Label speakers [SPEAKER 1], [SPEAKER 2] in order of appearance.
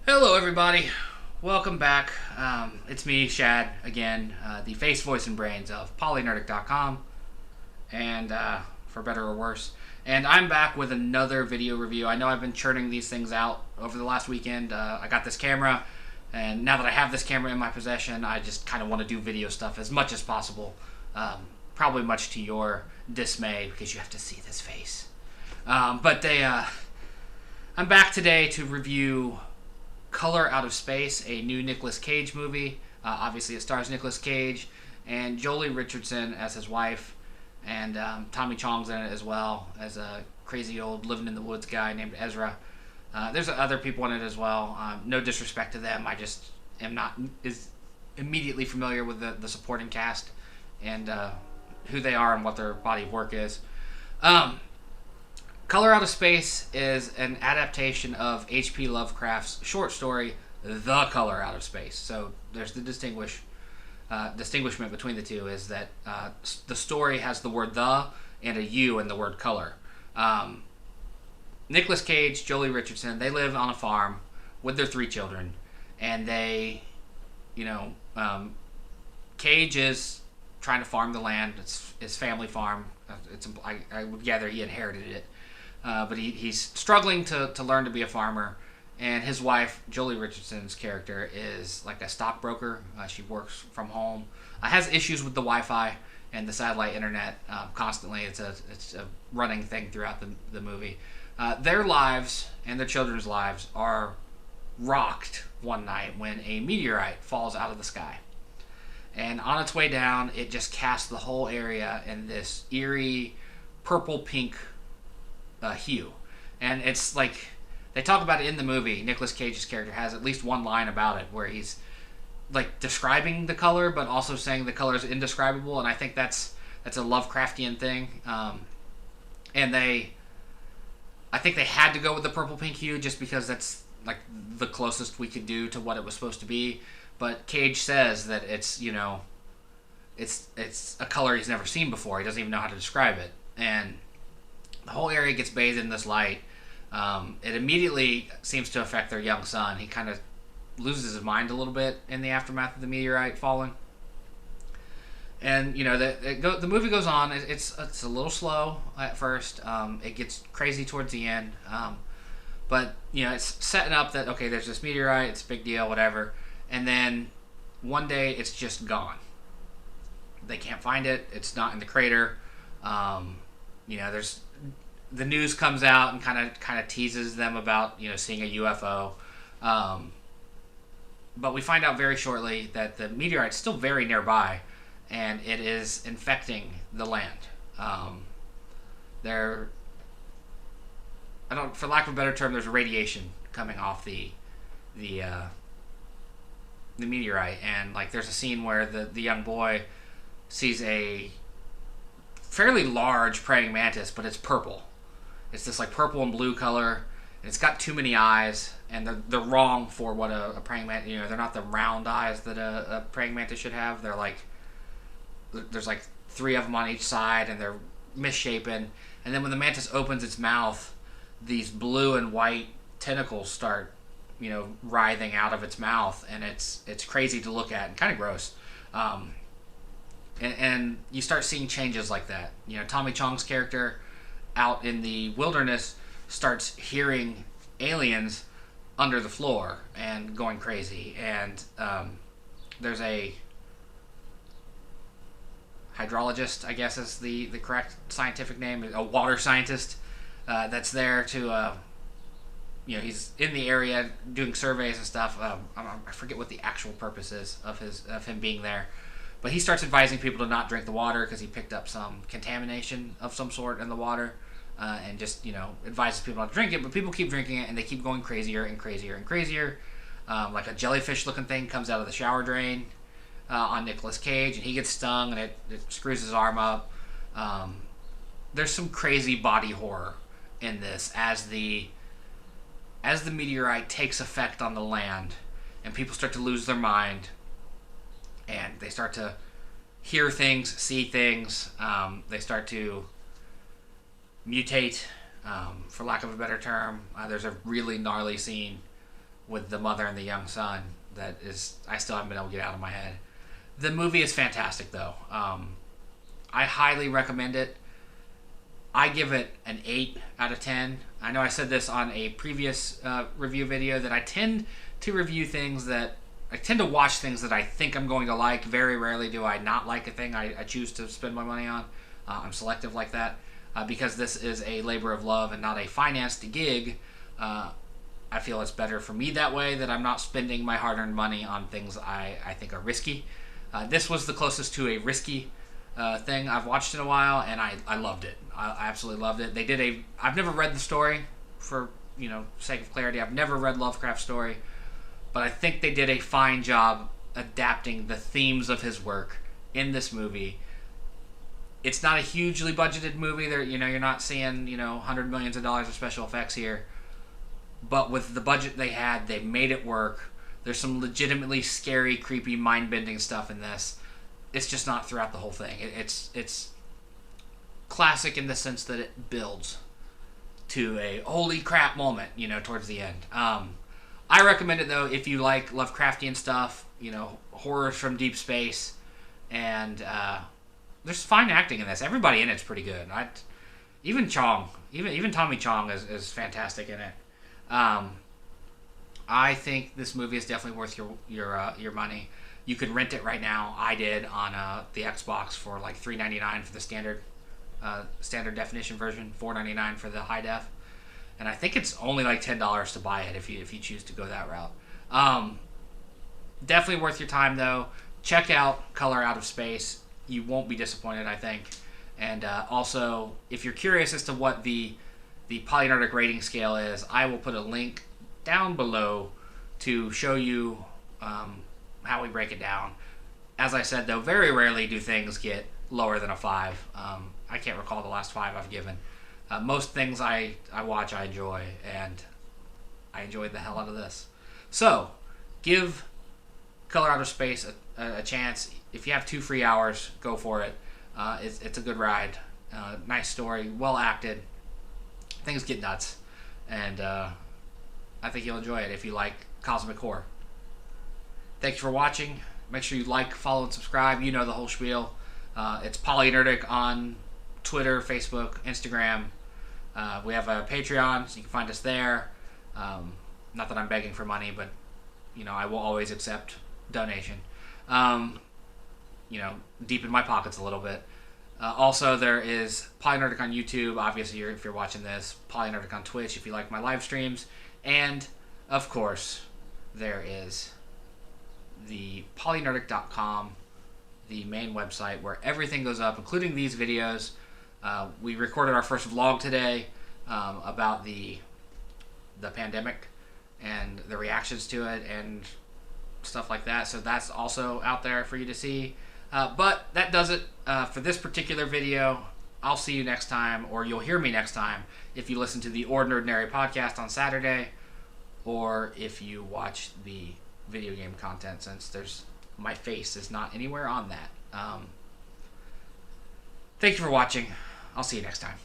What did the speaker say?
[SPEAKER 1] Hello, everybody. Welcome back. It's me, Shad, again, the face, voice, and brains of PolyNerdic.com, and for better or worse. And I'm back with another video review. I know I've been churning these things out over the last weekend. I got this camera, and now that I have this camera in my possession, I just kind of want to do video stuff as much as possible. Probably much to your dismay, because you have to see this face. I'm back today to review Color Out of Space, a new Nicolas Cage movie. Obviously, it stars Nicolas Cage and Jolie Richardson as his wife, and Tommy Chong's in it as well as a crazy old living in the woods guy named Ezra. There's other people in it as well. No disrespect to them. I just am not is immediately familiar with the supporting cast and who they are and what their body of work is. Color Out of Space is an adaptation of H.P. Lovecraft's short story, The Color Out of Space. So there's the distinguishment between the two is that the story has the word the and a U in the word color. Nicolas Cage, Jolie Richardson, they live on a farm with their 3 children, and they, Cage is trying to farm the land. It's his family farm. I would gather he inherited it. But he's struggling to learn to be a farmer, and his wife, Jolie Richardson's character, is like a stockbroker. She works from home, has issues with the Wi-Fi and the satellite internet constantly. It's a running thing throughout the movie. Their lives and their children's lives are rocked one night when a meteorite falls out of the sky. And on its way down, it just casts the whole area in this eerie purple-pink hue. And it's like, they talk about it in the movie. Nicolas Cage's character has at least one line about it where he's like describing the color but also saying the color is indescribable, and I think that's a Lovecraftian thing. And I think they had to go with the purple pink hue just because that's like the closest we could do to what it was supposed to be. But Cage says that it's it's a color he's never seen before. He doesn't even know how to describe it, and the whole area gets bathed in this light. It immediately seems to affect their young son. He kind of loses his mind a little bit in the aftermath of the meteorite falling. And the movie goes on. It's a little slow at first. It gets crazy towards the end. But it's setting up that okay, there's this meteorite. It's a big deal, whatever. And then one day it's just gone. They can't find it. It's not in the crater. There's the news comes out and kind of teases them about seeing a UFO, but we find out very shortly that the meteorite's still very nearby, and it is infecting the land. For lack of a better term, there's radiation coming off the meteorite, and like there's a scene where the young boy sees a fairly large praying mantis, but it's purple. It's this like purple and blue color, and it's got too many eyes, and they're wrong for what a praying mantis. They're not the round eyes that a praying mantis should have. They're like there's like 3 of them on each side, and they're misshapen. And then when the mantis opens its mouth, these blue and white tentacles start writhing out of its mouth, and it's crazy to look at and kind of gross. And you start seeing changes like that. Tommy Chong's character out in the wilderness starts hearing aliens under the floor and going crazy. And there's a hydrologist, I guess is the correct scientific name, a water scientist that's there to, he's in the area doing surveys and stuff. I forget what the actual purpose is of him being there. But he starts advising people to not drink the water because he picked up some contamination of some sort in the water, and just advises people not to drink it. But people keep drinking it, and they keep going crazier and crazier and crazier. Like a jellyfish-looking thing comes out of the shower drain on Nicolas Cage, and he gets stung, and it screws his arm up. There's some crazy body horror in this as the meteorite takes effect on the land, and people start to lose their mind. And they start to hear things, see things. They start to mutate, for lack of a better term. There's a really gnarly scene with the mother and the young son that is I still haven't been able to get out of my head. The movie is fantastic, though. I highly recommend it. I give it an 8 out of 10. I know I said this on a previous review video that I tend to review things that... I tend to watch things that I think I'm going to like. Very rarely do I not like a thing I choose to spend my money on. I'm selective like that. Because this is a labor of love and not a financed gig, I feel it's better for me that way, that I'm not spending my hard-earned money on things I think are risky. This was the closest to a risky thing I've watched in a while, and I loved it. I absolutely loved it. They did I've never read the story, for sake of clarity. I've never read Lovecraft's story, but I think they did a fine job adapting the themes of his work in this movie. It's not a hugely budgeted movie. There, you're not seeing $100 million of special effects here, but with the budget they had, they made it work. There's some legitimately scary, creepy, mind-bending stuff in this. It's just not throughout the whole thing. It's classic in the sense that it builds to a holy crap moment, towards the end. I recommend it, though, if you like Lovecraftian stuff, horrors from deep space, and there's fine acting in this. Everybody in it's pretty good. Even Chong, even Tommy Chong is fantastic in it. I think this movie is definitely worth your money. You could rent it right now. I did on the Xbox for like $3.99 for the standard definition version, $4.99 for the high def, and I think it's only like $10 to buy it if you choose to go that route. Definitely worth your time, though. Check out Color Out of Space. You won't be disappointed, I think. And also, if you're curious as to what the PolyNerdic rating scale is, I will put a link down below to show you how we break it down. As I said, though, very rarely do things get lower than a 5. I can't recall the last 5 I've given. Most things I watch I enjoy, and I enjoyed the hell out of this. So, give Color Out of Space a chance. If you have 2 free hours, go for it. It's a good ride. Nice story, well acted. Things get nuts, and I think you'll enjoy it if you like cosmic horror. Thank you for watching. Make sure you like, follow, and subscribe. You know the whole spiel. It's PolyNerdic on Twitter, Facebook, Instagram. We have a Patreon, so you can find us there. Not that I'm begging for money, but I will always accept donation. Deep in my pockets a little bit. Also, there is PolyNerdic on YouTube, obviously, if you're watching this. PolyNerdic on Twitch, if you like my live streams. And, of course, there is the PolyNerdic.com, the main website where everything goes up, including these videos. We recorded our first vlog today about the pandemic and the reactions to it and stuff like that. So that's also out there for you to see. But that does it for this particular video. I'll see you next time, or you'll hear me next time if you listen to the Ordinary podcast on Saturday, or if you watch the video game content, since my face is not anywhere on that. Thank you for watching. I'll see you next time.